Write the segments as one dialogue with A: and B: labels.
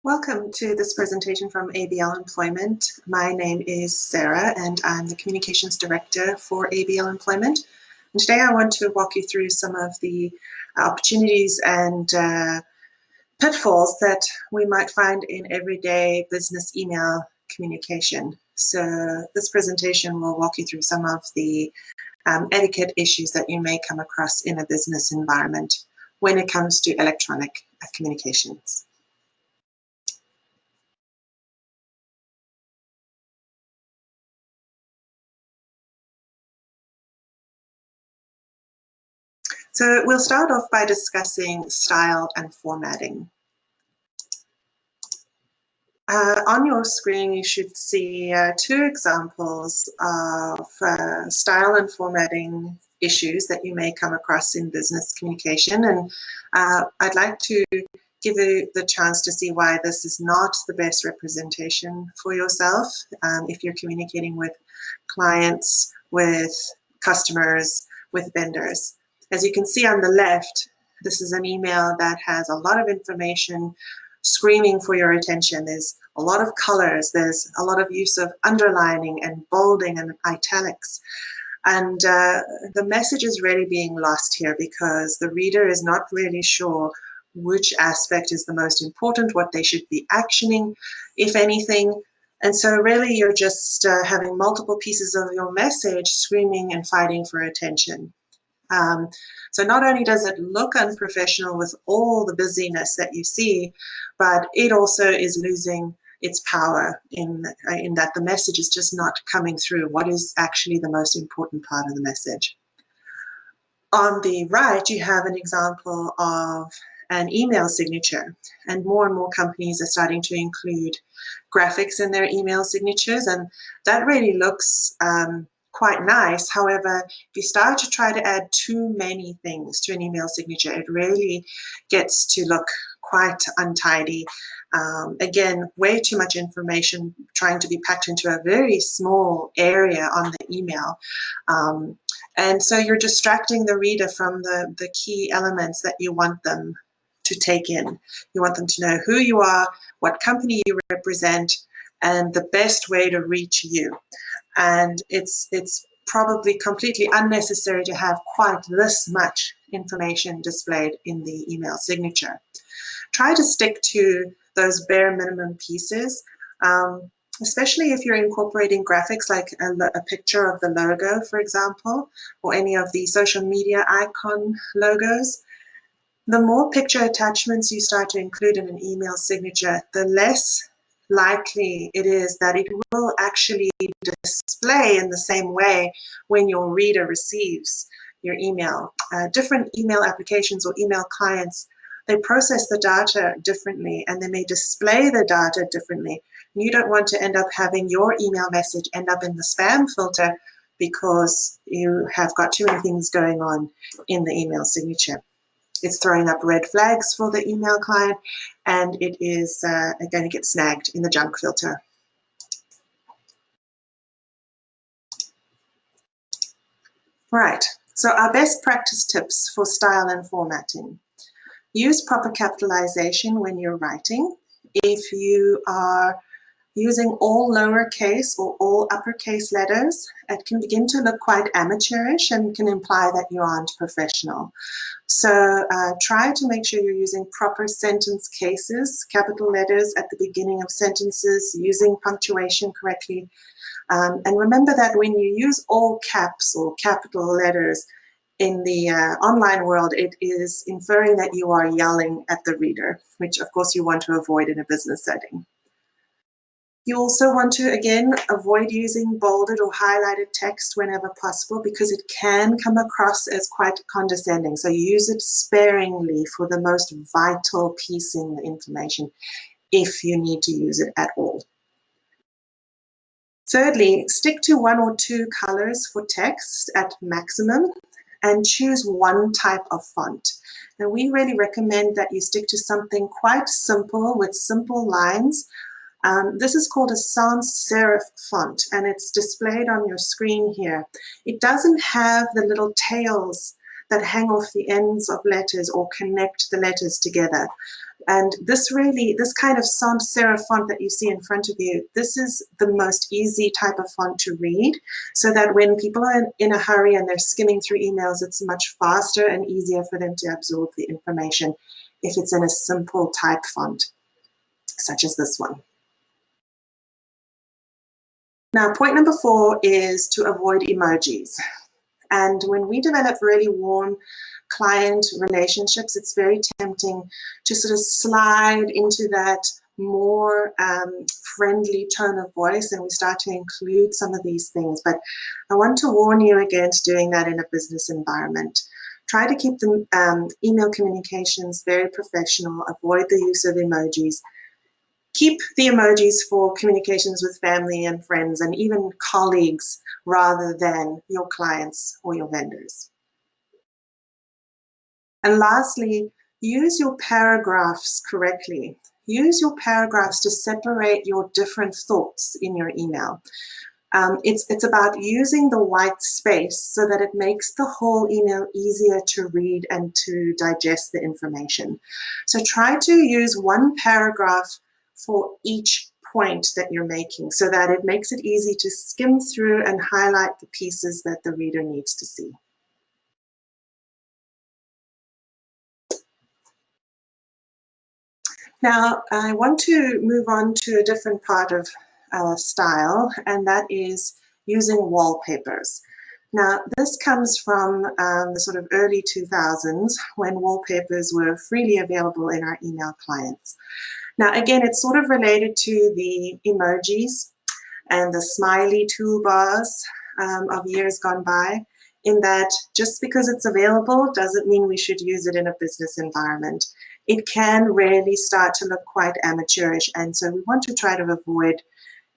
A: Welcome to this presentation from ABL Employment. My name is Sarah and I'm the Communications Director for ABL Employment. And today I want to walk you through some of the opportunities and pitfalls that we might find in everyday business email communication. So this presentation will walk you through some of the etiquette issues that you may come across in a business environment when it comes to electronic communications. So we'll start off by discussing style and formatting. On your screen, you should see two examples of style and formatting issues that you may come across in business communication. And I'd like to give you the chance to see why this is not the best representation for yourself if you're communicating with clients, with customers, with vendors. As you can see on the left, this is an email that has a lot of information screaming for your attention. There's a lot of colors, there's a lot of use of underlining and bolding and italics. And the message is really being lost here because the reader is not really sure which aspect is the most important, what they should be actioning, if anything. And so really you're just having multiple pieces of your message screaming and fighting for attention. So not only does it look unprofessional with all the busyness that you see, but it also is losing its power in that the message is just not coming through what is actually the most important part of the message. On the right, you have an example of an email signature, and more companies are starting to include graphics in their email signatures, and that really looks quite nice. However, if you start to try to add too many things to an email signature, it really gets to look quite untidy. Again, way too much information trying to be packed into a very small area on the email. And so you're distracting the reader from the key elements that you want them to take in. You want them to know who you are, what company you represent, and the best way to reach you. And it's probably completely unnecessary to have quite this much information displayed in the email signature. Try to stick to those bare minimum pieces, especially if you're incorporating graphics like a picture of the logo, for example, or any of the social media icon logos. The more picture attachments you start to include in an email signature, the less likely it is that it will actually display in the same way when your reader receives your email. Different email applications or email clients, they process the data differently and they may display the data differently. You don't want to end up having your email message end up in the spam filter because you have got too many things going on in the email signature. It's throwing up red flags for the email client, and it is going to get snagged in the junk filter. Right, so our best practice tips for style and formatting. Use proper capitalization when you're writing. If you are using all lowercase or all uppercase letters, it can begin to look quite amateurish and can imply that you aren't professional. So try to make sure you're using proper sentence cases, capital letters at the beginning of sentences, using punctuation correctly. And remember that when you use all caps or capital letters in the online world, it is inferring that you are yelling at the reader, which of course you want to avoid in a business setting. You also want to, again, avoid using bolded or highlighted text whenever possible because it can come across as quite condescending. So use it sparingly for the most vital piece in the information if you need to use it at all. Thirdly, stick to one or two colors for text at maximum and choose one type of font. And we really recommend that you stick to something quite simple with simple lines. This is called a sans serif font, and it's displayed on your screen here. It doesn't have the little tails that hang off the ends of letters or connect the letters together. And this kind of sans serif font that you see in front of you, this is the most easy type of font to read, so that when people are in a hurry and they're skimming through emails, it's much faster and easier for them to absorb the information if it's in a simple type font, such as this one. Now, point number 4 is to avoid emojis. And when we develop really warm client relationships, it's very tempting to sort of slide into that more friendly tone of voice, and we start to include some of these things. But I want to warn you against doing that in a business environment. Try to keep the email communications very professional. Avoid the use of emojis. Keep the emojis for communications with family and friends and even colleagues rather than your clients or your vendors. And lastly, use your paragraphs correctly. Use your paragraphs to separate your different thoughts in your email. It's about using the white space so that it makes the whole email easier to read and to digest the information. So try to use one paragraph for each point that you're making so that it makes it easy to skim through and highlight the pieces that the reader needs to see. Now, I want to move on to a different part of style, and that is using wallpapers. Now, this comes from the sort of early 2000s when wallpapers were freely available in our email clients. Now, again, it's sort of related to the emojis and the smiley toolbars of years gone by, in that just because it's available doesn't mean we should use it in a business environment. It can really start to look quite amateurish, and so we want to try to avoid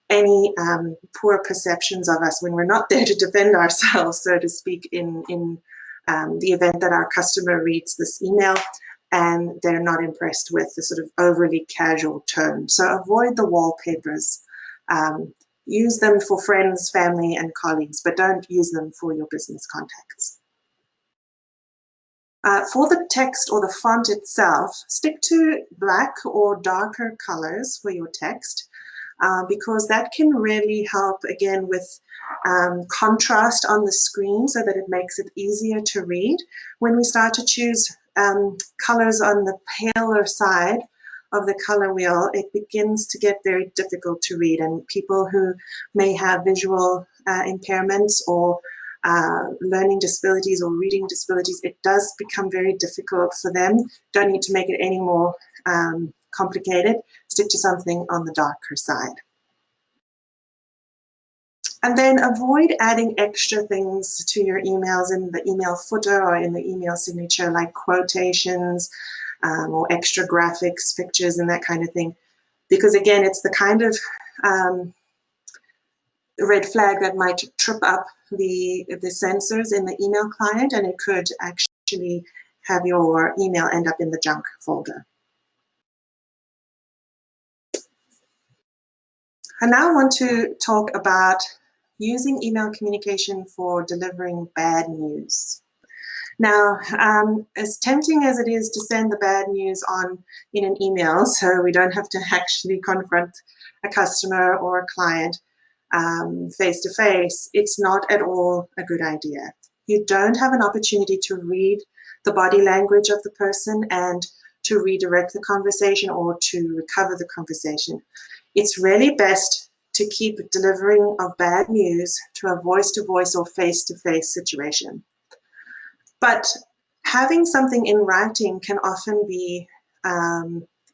A: any poor perceptions of us when we're not there to defend ourselves, so to speak, in the event that our customer reads this email and they're not impressed with the sort of overly casual tone. So avoid the wallpapers. Use them for friends, family, and colleagues, but don't use them for your business contacts. For the text or the font itself, stick to black or darker colors for your text, because that can really help, again, with contrast on the screen so that it makes it easier to read. When we start to choose colors on the paler side of the color wheel, it begins to get very difficult to read, and people who may have visual impairments or learning disabilities or reading disabilities, it does become very difficult for them. Don't need to make it any more complicated. Stick to something on the darker side. And then avoid adding extra things to your emails in the email footer or in the email signature, like quotations or extra graphics, pictures, and that kind of thing. Because again, it's the kind of red flag that might trip up the sensors in the email client, and it could actually have your email end up in the junk folder. I now want to talk about using email communication for delivering bad news. Now, as tempting as it is to send the bad news on in an email, so we don't have to actually confront a customer or a client face to face, it's not at all a good idea. You don't have an opportunity to read the body language of the person and to redirect the conversation or to recover the conversation. It's really best to keep delivering of bad news to a voice-to-voice or face-to-face situation. But having something in writing can often be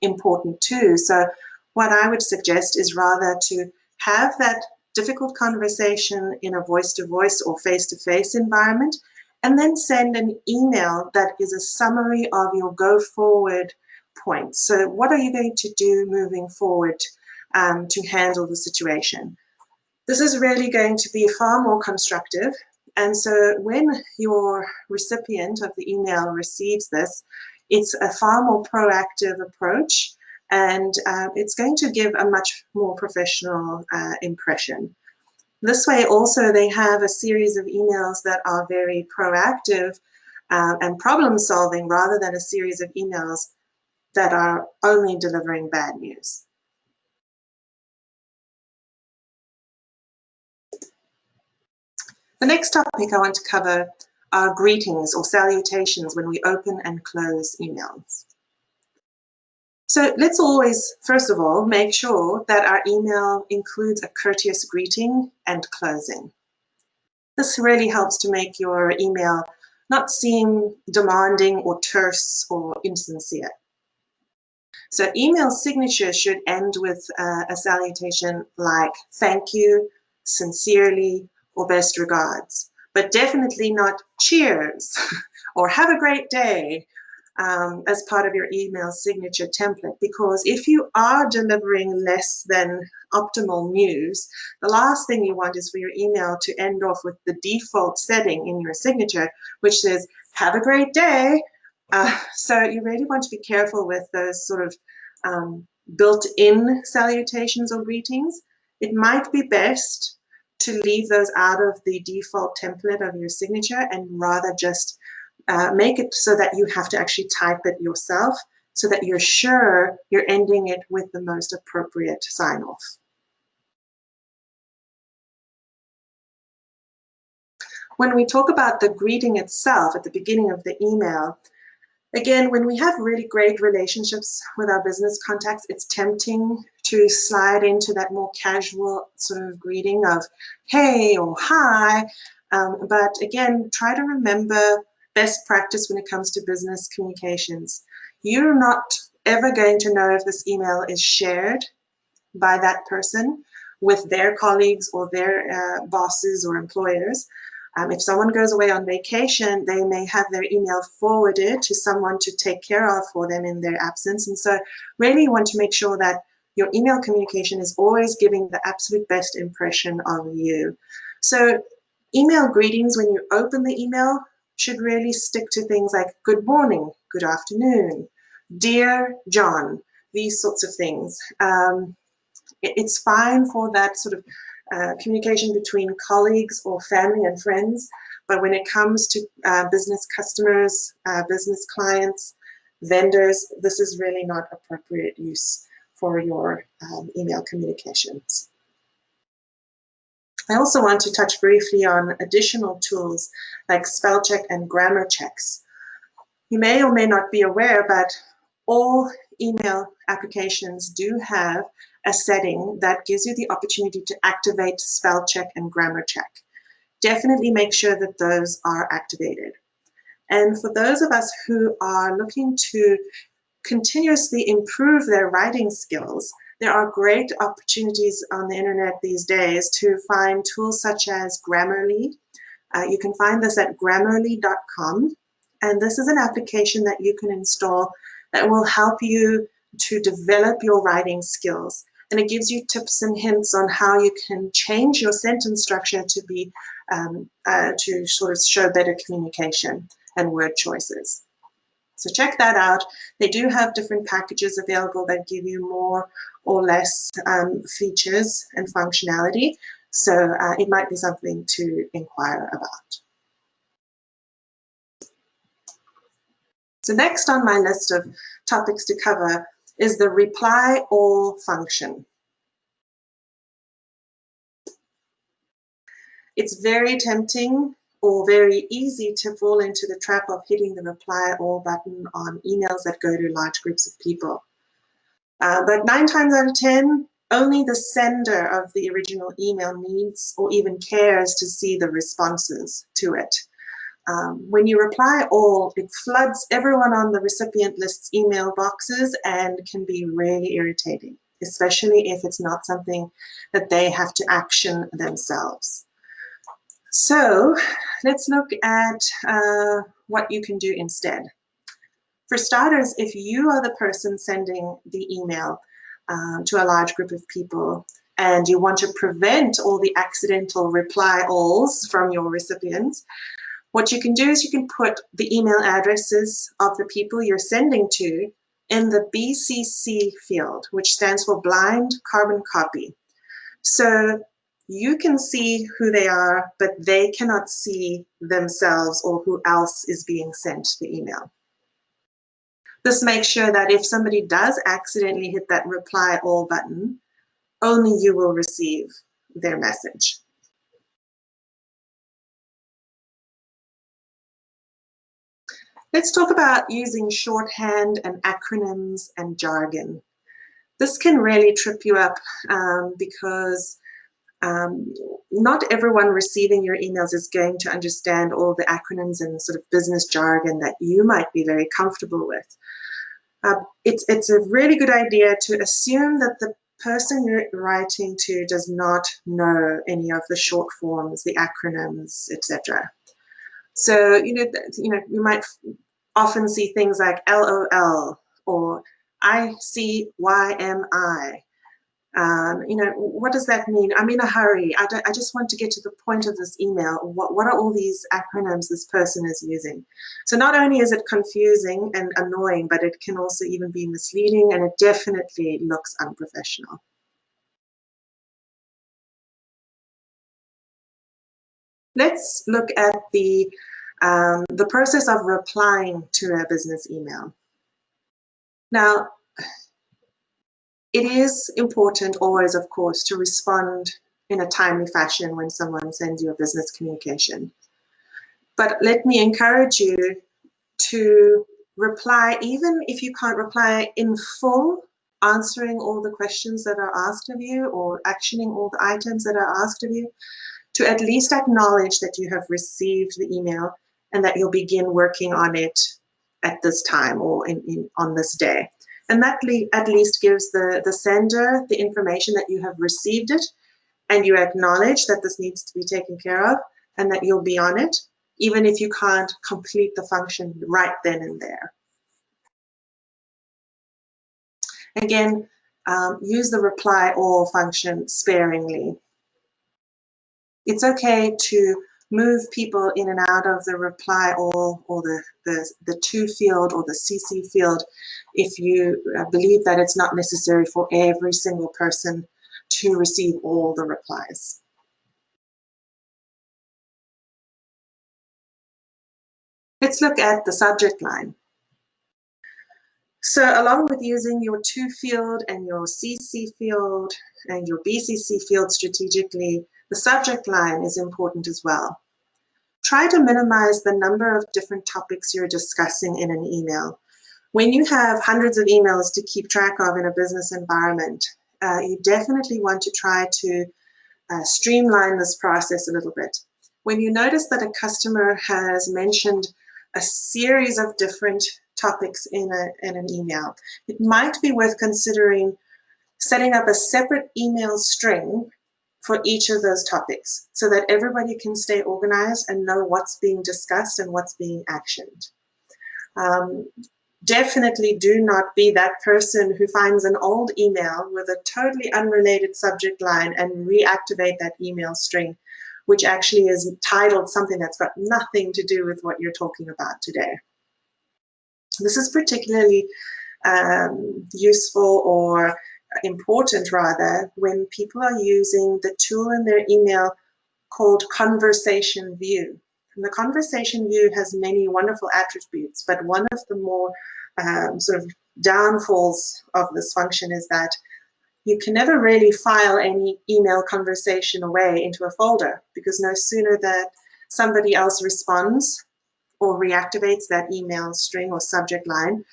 A: important too. So what I would suggest is rather to have that difficult conversation in a voice-to-voice or face-to-face environment, and then send an email that is a summary of your go-forward points. So what are you going to do moving forward to handle the situation? This is really going to be far more constructive. And so when your recipient of the email receives this, it's a far more proactive approach, and it's going to give a much more professional impression. This way also they have a series of emails that are very proactive and problem solving, rather than a series of emails that are only delivering bad news. The next topic I want to cover are greetings or salutations when we open and close emails. So let's always, first of all, make sure that our email includes a courteous greeting and closing. This really helps to make your email not seem demanding or terse or insincere. So email signature should end with a salutation like thank you, sincerely, or best regards, but definitely not cheers or have a great day as part of your email signature template, because if you are delivering less than optimal news, the last thing you want is for your email to end off with the default setting in your signature, which says, have a great day. So you really want to be careful with those sort of built-in salutations or greetings. It might be best to leave those out of the default template of your signature and rather just make it so that you have to actually type it yourself so that you're sure you're ending it with the most appropriate sign-off. When we talk about the greeting itself at the beginning of the email, again, when we have really great relationships with our business contacts, it's tempting to slide into that more casual sort of greeting of hey or hi. But again, try to remember best practice when it comes to business communications. You're not ever going to know if this email is shared by that person with their colleagues or their bosses or employers. If someone goes away on vacation, they may have their email forwarded to someone to take care of for them in their absence. And so really you want to make sure that your email communication is always giving the absolute best impression of you. So email greetings when you open the email should really stick to things like good morning, good afternoon, dear John, these sorts of things. It's fine for that sort of communication between colleagues or family and friends, but when it comes to business customers, business clients, vendors, this is really not appropriate use for your email communications. I also want to touch briefly on additional tools like spell check and grammar checks. You may or may not be aware, but all email applications do have a setting that gives you the opportunity to activate spell check and grammar check. Definitely make sure that those are activated. And for those of us who are looking to continuously improve their writing skills, there are great opportunities on the internet these days to find tools such as Grammarly. You can find this at grammarly.com. And this is an application that you can install that will help you to develop your writing skills. And it gives you tips and hints on how you can change your sentence structure to be to sort of show better communication and word choices. So check that out. They do have different packages available that give you more or less features and functionality. So it might be something to inquire about. So next on my list of topics to cover is the reply all function. It's very tempting or very easy to fall into the trap of hitting the reply all button on emails that go to large groups of people. But 9 times out of 10, only the sender of the original email needs or even cares to see the responses to it. When you reply all, it floods everyone on the recipient list's email boxes and can be really irritating, especially if it's not something that they have to action themselves. So let's look at what you can do instead. For starters, if you are the person sending the email to a large group of people and you want to prevent all the accidental reply alls from your recipients, what you can do is you can put the email addresses of the people you're sending to in the BCC field, which stands for blind carbon copy. So you can see who they are, but they cannot see themselves or who else is being sent the email. This makes sure that if somebody does accidentally hit that reply all button, only you will receive their message. Let's talk about using shorthand and acronyms and jargon. This can really trip you up because not everyone receiving your emails is going to understand all the acronyms and sort of business jargon that you might be very comfortable with. It's a really good idea to assume that the person you're writing to does not know any of the short forms, the acronyms, etc. So you might often see things like LOL or ICYMI. What does that mean? I'm in a hurry. I just want to get to the point of this email. What are all these acronyms this person is using? So not only is it confusing and annoying, but it can also even be misleading, and it definitely looks unprofessional. Let's look at the process of replying to a business email. Now, it is important always, of course, to respond in a timely fashion when someone sends you a business communication. But let me encourage you to reply, even if you can't reply in full, answering all the questions that are asked of you or actioning all the items that are asked of you, to at least acknowledge that you have received the email and that you'll begin working on it at this time or on this day. And that at least gives the sender the information that you have received it, and you acknowledge that this needs to be taken care of and that you'll be on it, even if you can't complete the function right then and there. Again, use the reply all function sparingly. It's okay to move people in and out of the reply all or the to field or the CC field if you believe that it's not necessary for every single person to receive all the replies. Let's look at the subject line. So along with using your to field and your CC field and your BCC field strategically, the subject line is important as well. Try to minimize the number of different topics you're discussing in an email. When you have hundreds of emails to keep track of in a business environment, you definitely want to try to streamline this process a little bit. When you notice that a customer has mentioned a series of different topics in an email, it might be worth considering setting up a separate email string for each of those topics so that everybody can stay organized and know what's being discussed and what's being actioned. Definitely do not be that person who finds an old email with a totally unrelated subject line and reactivate that email string, which actually is titled something that's got nothing to do with what you're talking about today. This is particularly useful or important, rather, when people are using the tool in their email called Conversation View. And the Conversation View has many wonderful attributes, but one of the more sort of downfalls of this function is that you can never really file any email conversation away into a folder, because no sooner that somebody else responds or reactivates that email string or subject line,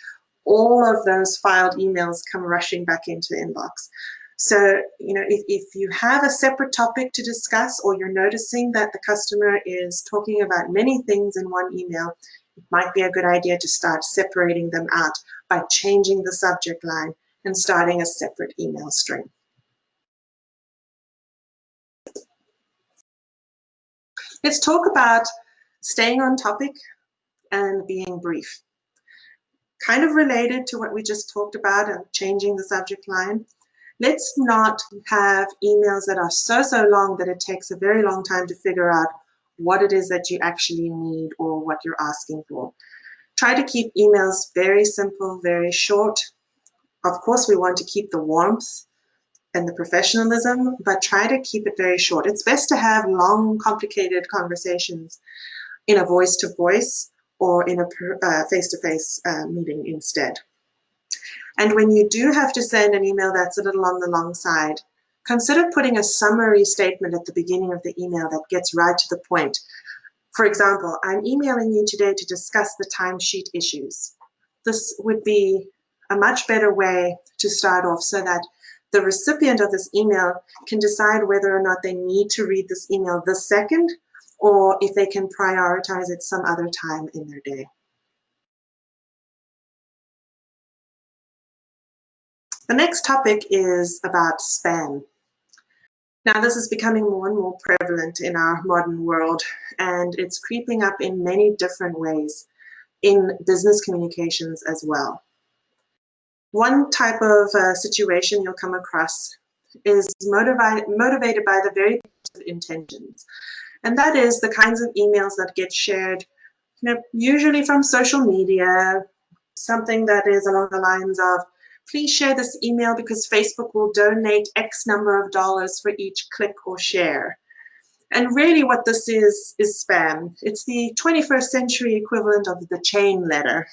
A: all of those filed emails come rushing back into the inbox. So, if you have a separate topic to discuss, or you're noticing that the customer is talking about many things in one email, it might be a good idea to start separating them out by changing the subject line and starting a separate email string. Let's talk about staying on topic and being brief. Kind of related to what we just talked about and changing the subject line. Let's not have emails that are so long that it takes a very long time to figure out what it is that you actually need or what you're asking for. Try to keep emails very simple, very short. Of course, we want to keep the warmth and the professionalism, but try to keep it very short. It's best to have long, complicated conversations in a voice-to-voice or in a face-to-face meeting instead. And when you do have to send an email that's a little on the long side, consider putting a summary statement at the beginning of the email that gets right to the point. For example, I'm emailing you today to discuss the timesheet issues. This would be a much better way to start off so that the recipient of this email can decide whether or not they need to read this email this second, or if they can prioritize it some other time in their day. The next topic is about spam. Now, this is becoming more and more prevalent in our modern world, and it's creeping up in many different ways in business communications as well. One type of situation you'll come across is motivated by the very best intentions, and that is the kinds of emails that get shared, usually from social media, something that is along the lines of, please share this email because Facebook will donate X number of dollars for each click or share. And really what this is spam. It's the 21st century equivalent of the chain letter.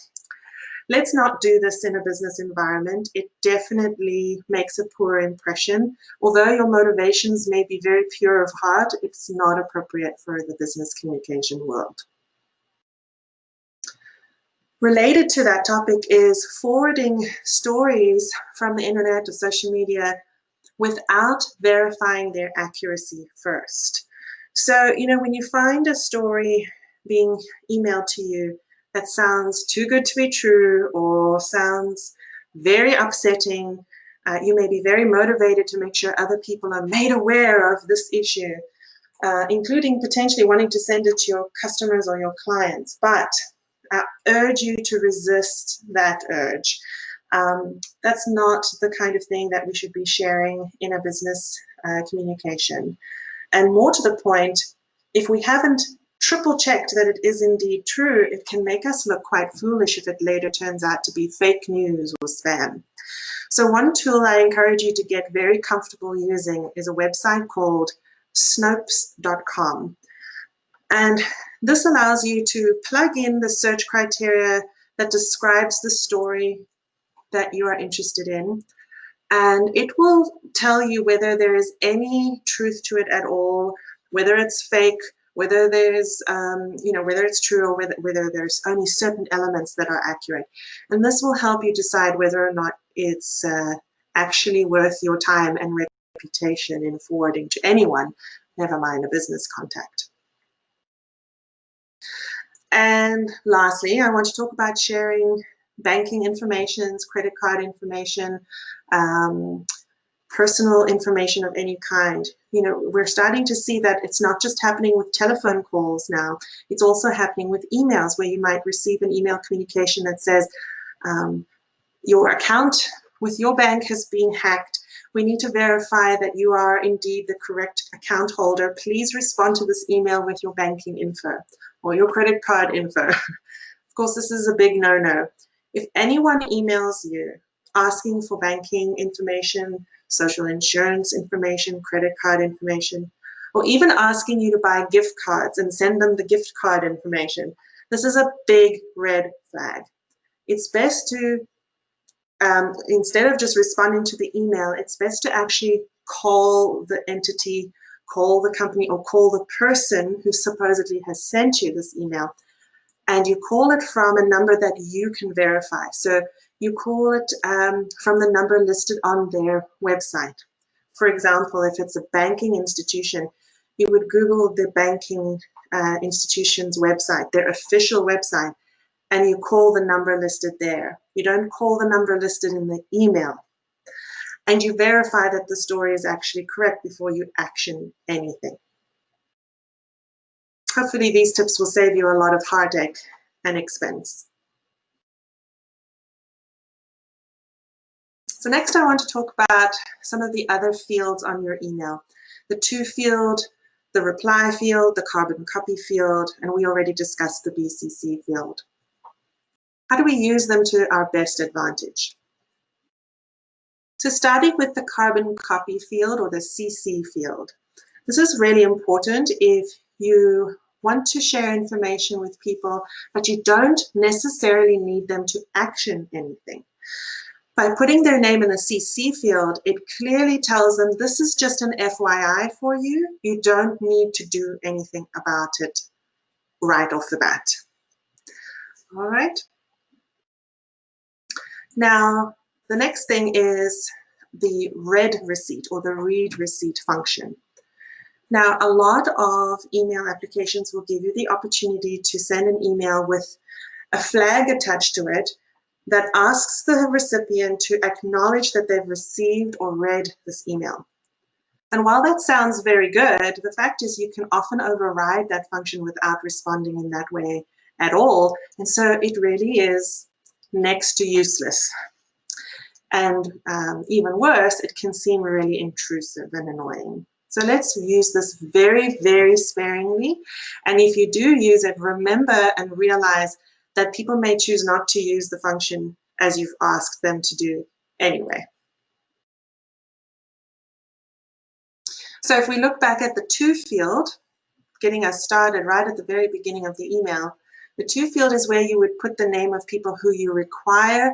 A: Let's not do this in a business environment. It definitely makes a poor impression. Although your motivations may be very pure of heart, it's not appropriate for the business communication world. Related to that topic is forwarding stories from the internet or social media without verifying their accuracy first. So, when you find a story being emailed to you that sounds too good to be true or sounds very upsetting, you may be very motivated to make sure other people are made aware of this issue, including potentially wanting to send it to your customers or your clients. But I urge you to resist that urge. That's not the kind of thing that we should be sharing in a business communication. And more to the point, if we haven't triple checked that it is indeed true, it can make us look quite foolish if it later turns out to be fake news or spam. So one tool I encourage you to get very comfortable using is a website called snopes.com. And this allows you to plug in the search criteria that describes the story that you are interested in, and it will tell you whether there is any truth to it at all, whether it's fake, whether there's, whether it's true, or whether there's only certain elements that are accurate. And this will help you decide whether or not it's actually worth your time and reputation in forwarding to anyone, never mind a business contact. And lastly, I want to talk about sharing banking information, credit card information, personal information of any kind. We're starting to see that it's not just happening with telephone calls now, it's also happening with emails, where you might receive an email communication that says, your account with your bank has been hacked. We need to verify that you are indeed the correct account holder. Please respond to this email with your banking info or your credit card info. Of course, this is a big no-no. If anyone emails you asking for banking information, social insurance information, credit card information, or even asking you to buy gift cards and send them the gift card information, this is a big red flag. It's best to, instead of just responding to the email, it's best to actually call the entity, call the company, or call the person who supposedly has sent you this email. And you call it from a number that you can verify. So you call it from the number listed on their website. For example, if it's a banking institution, you would Google the banking institution's website, their official website, and you call the number listed there. You don't call the number listed in the email. And you verify that the story is actually correct before you action anything. Hopefully these tips will save you a lot of heartache and expense. So next I want to talk about some of the other fields on your email. The to field, the reply field, the carbon copy field, and we already discussed the BCC field. How do we use them to our best advantage? So starting with the carbon copy field, or the CC field. This is really important if you want to share information with people, but you don't necessarily need them to action anything. By putting their name in the CC field, it clearly tells them this is just an FYI for you. You don't need to do anything about it right off the bat. All right. Now, the next thing is the read receipt or the read receipt function. Now, a lot of email applications will give you the opportunity to send an email with a flag attached to it that asks the recipient to acknowledge that they've received or read this email. And while that sounds very good, the fact is you can often override that function without responding in that way at all. And so it really is next to useless. And even worse, it can seem really intrusive and annoying. So let's use this very, very sparingly. And if you do use it, remember and realize that people may choose not to use the function as you've asked them to do anyway. So if we look back at the to field, getting us started right at the very beginning of the email, the to field is where you would put the name of people who you require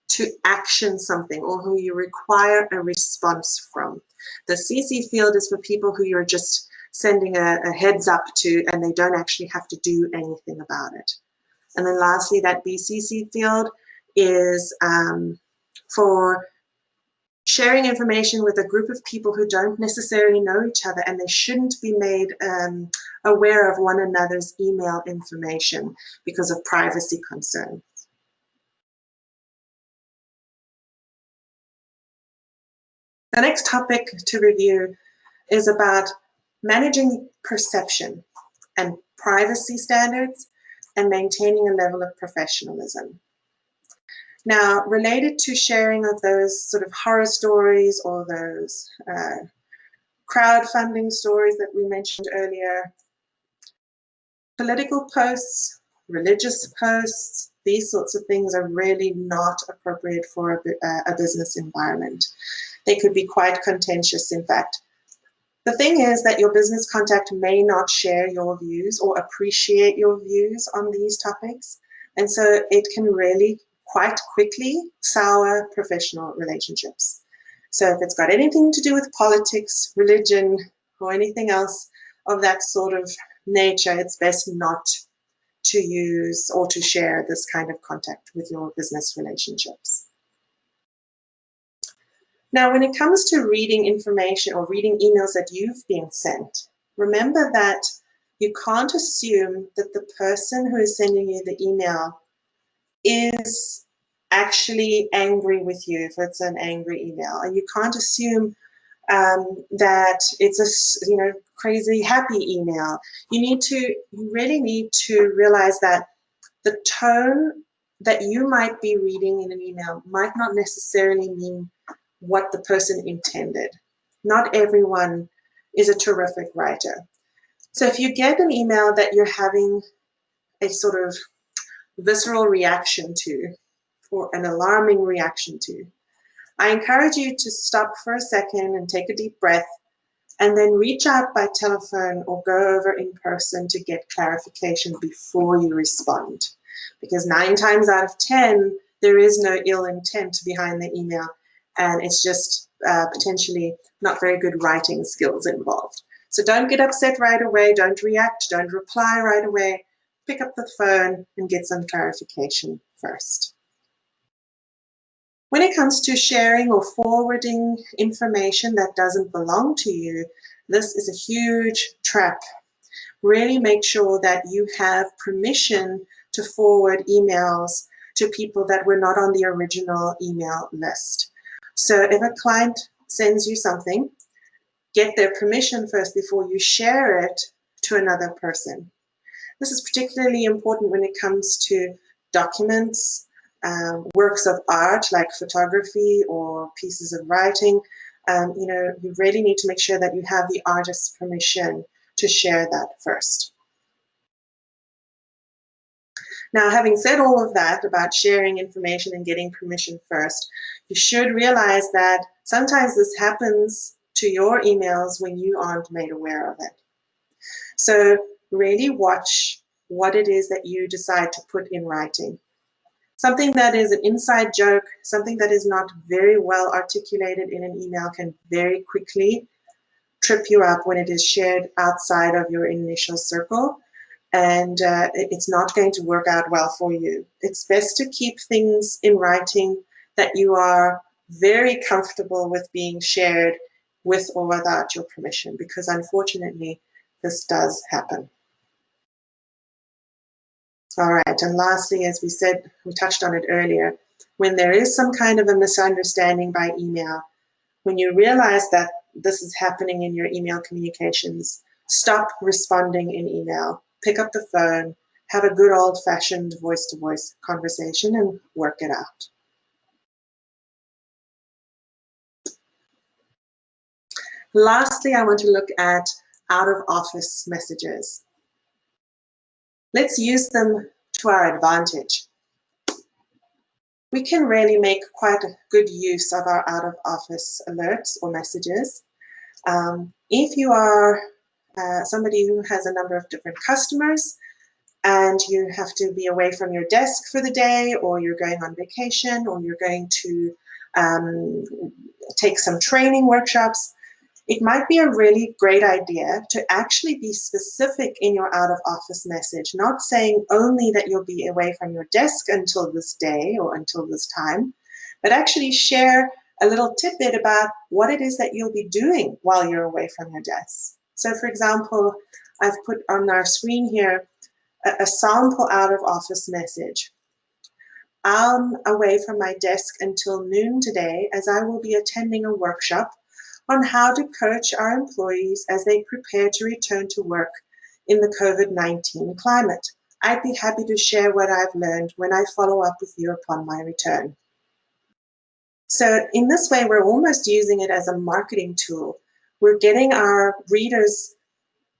A: to action something or who you require a response from. The CC field is for people who you're just sending a heads up to and they don't actually have to do anything about it. And then lastly, that BCC field is for sharing information with a group of people who don't necessarily know each other and they shouldn't be made aware of one another's email information because of privacy concerns. The next topic to review is about managing perception and privacy standards and maintaining a level of professionalism. Now, related to sharing of those sort of horror stories or those crowdfunding stories that we mentioned earlier, political posts, religious posts, these sorts of things are really not appropriate for a business environment. They could be quite contentious, in fact. The thing is that your business contact may not share your views or appreciate your views on these topics. And so it can really quite quickly sour professional relationships. So if it's got anything to do with politics, religion, or anything else of that sort of nature, it's best not to use or to share this kind of contact with your business relationships. Now, when it comes to reading information or reading emails that you've been sent, remember that you can't assume that the person who is sending you the email is actually angry with you if it's an angry email. And you can't assume that it's a crazy happy email. You really need to realize that the tone that you might be reading in an email might not necessarily mean what the person intended. Not everyone is a terrific writer. So if you get an email that you're having a sort of visceral reaction to, or an alarming reaction to, I encourage you to stop for a second and take a deep breath and then reach out by telephone or go over in person to get clarification before you respond. Because 9 times out of 10, there is no ill intent behind the email, and it's just potentially not very good writing skills involved. So don't get upset right away, don't react, don't reply right away. Pick up the phone and get some clarification first. When it comes to sharing or forwarding information that doesn't belong to you, this is a huge trap. Really make sure that you have permission to forward emails to people that were not on the original email list. So if a client sends you something, get their permission first before you share it to another person. This is particularly important when it comes to documents, works of art like photography or pieces of writing. You really need to make sure that you have the artist's permission to share that first. Now, having said all of that about sharing information and getting permission first, you should realize that sometimes this happens to your emails when you aren't made aware of it. So really watch what it is that you decide to put in writing. Something that is an inside joke, something that is not very well articulated in an email can very quickly trip you up when it is shared outside of your initial circle, and it's not going to work out well for you. It's best to keep things in writing that you are very comfortable with being shared with or without your permission, because unfortunately this does happen. All right, and lastly, as we said, we touched on it earlier, when there is some kind of a misunderstanding by email, when you realize that this is happening in your email communications, stop responding in email. Pick up the phone, have a good old-fashioned voice-to-voice conversation and work it out. Lastly, I want to look at out-of-office messages. Let's use them to our advantage. We can really make quite a good use of our out-of-office alerts or messages. If you are somebody who has a number of different customers and you have to be away from your desk for the day, or you're going on vacation, or you're going to take some training workshops, it might be a really great idea to actually be specific in your out-of-office message, not saying only that you'll be away from your desk until this day or until this time, but actually share a little tidbit about what it is that you'll be doing while you're away from your desk. So for example, I've put on our screen here a sample out-of-office message. I'm away from my desk until noon today, as I will be attending a workshop on how to coach our employees as they prepare to return to work in the COVID-19 climate. I'd be happy to share what I've learned when I follow up with you upon my return. So in this way, we're almost using it as a marketing tool. We're getting our readers'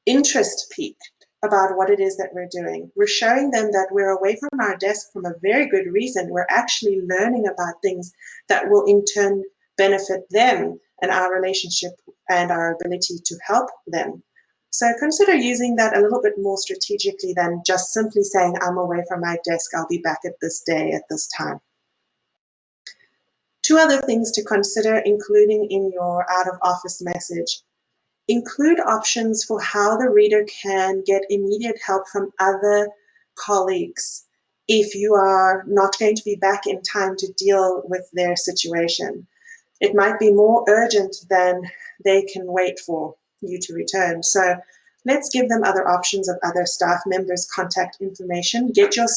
A: interest peaked about what it is that we're doing. We're showing them that we're away from our desk from a very good reason. We're actually learning about things that will in turn benefit them and our relationship and our ability to help them. So consider using that a little bit more strategically than just simply saying, I'm away from my desk, I'll be back at this day at this time. Two other things to consider, including in your out-of-office message. Include options for how the reader can get immediate help from other colleagues if you are not going to be back in time to deal with their situation. It might be more urgent than they can wait for you to return. So let's give them other options of other staff members' contact information. Get your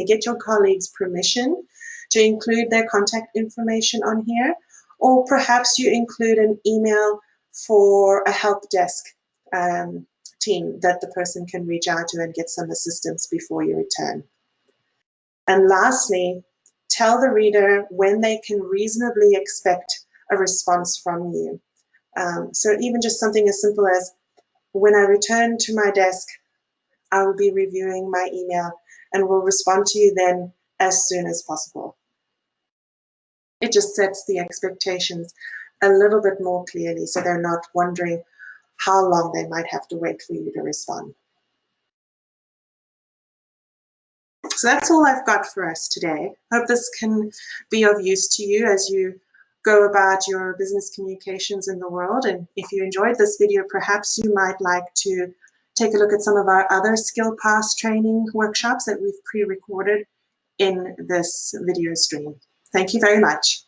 A: get your colleagues' permission to include their contact information on here, or perhaps you include an email for a help desk team that the person can reach out to and get some assistance before you return. And lastly, tell the reader when they can reasonably expect a response from you. So even just something as simple as, when I return to my desk, I will be reviewing my email and will respond to you then as soon as possible. It just sets the expectations a little bit more clearly, so they're not wondering how long they might have to wait for you to respond. So that's all I've got for us today. Hope this can be of use to you as you go about your business communications in the world. And if you enjoyed this video, perhaps you might like to take a look at some of our other Skill Pass training workshops that we've pre-recorded in this video stream. Thank you very much.